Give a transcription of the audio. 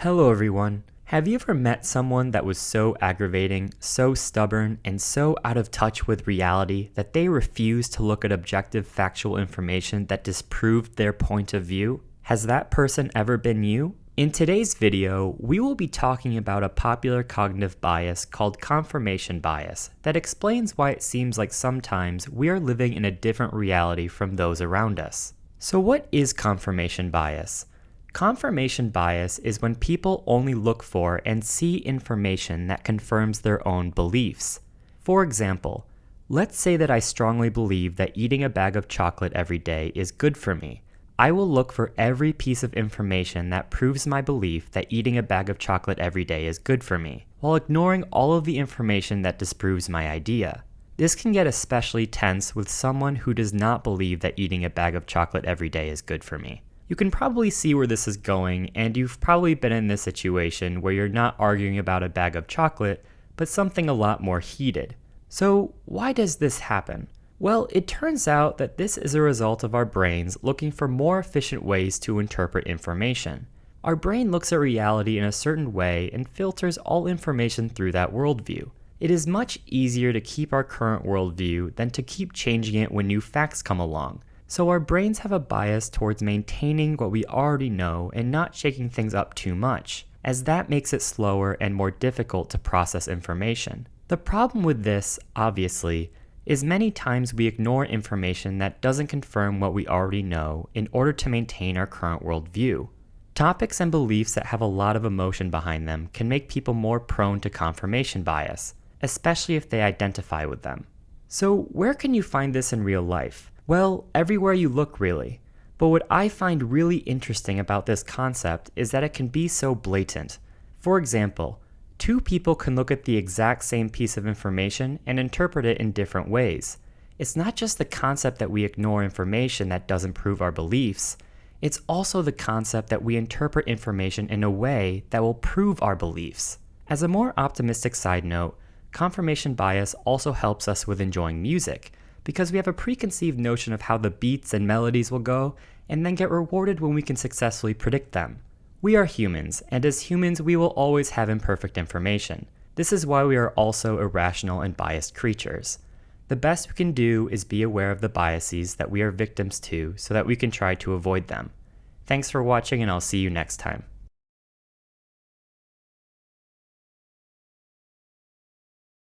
Hello everyone. Have you ever met someone that was so aggravating, so stubborn, and so out of touch with reality that they refused to look at objective factual information that disproved their point of view? Has that person ever been you? In today's video, we will be talking about a popular cognitive bias called confirmation bias that explains why it seems like sometimes we are living in a different reality from those around us. So what is confirmation bias? Confirmation bias is when people only look for and see information that confirms their own beliefs. For example, let's say that I strongly believe that eating a bag of chocolate every day is good for me. I will look for every piece of information that proves my belief that eating a bag of chocolate every day is good for me, while ignoring all of the information that disproves my idea. This can get especially tense with someone who does not believe that eating a bag of chocolate every day is good for me. You can probably see where this is going, and you've probably been in this situation where you're not arguing about a bag of chocolate, but something a lot more heated. So why does this happen? Well, it turns out that this is a result of our brains looking for more efficient ways to interpret information. Our brain looks at reality in a certain way and filters all information through that worldview. It is much easier to keep our current worldview than to keep changing it when new facts come along. So our brains have a bias towards maintaining what we already know and not shaking things up too much, as that makes it slower and more difficult to process information. The problem with this, obviously, is many times we ignore information that doesn't confirm what we already know in order to maintain our current worldview. Topics and beliefs that have a lot of emotion behind them can make people more prone to confirmation bias, especially if they identify with them. So where can you find this in real life? Well, everywhere you look, really. But what I find really interesting about this concept is that it can be so blatant. For example, two people can look at the exact same piece of information and interpret it in different ways. It's not just the concept that we ignore information that doesn't prove our beliefs. It's also the concept that we interpret information in a way that will prove our beliefs. As a more optimistic side note, confirmation bias also helps us with enjoying music, because we have a preconceived notion of how the beats and melodies will go, and then get rewarded when we can successfully predict them. We are humans, and as humans we will always have imperfect information. This is why we are also irrational and biased creatures. The best we can do is be aware of the biases that we are victims to so that we can try to avoid them. Thanks for watching, and I'll see you next time.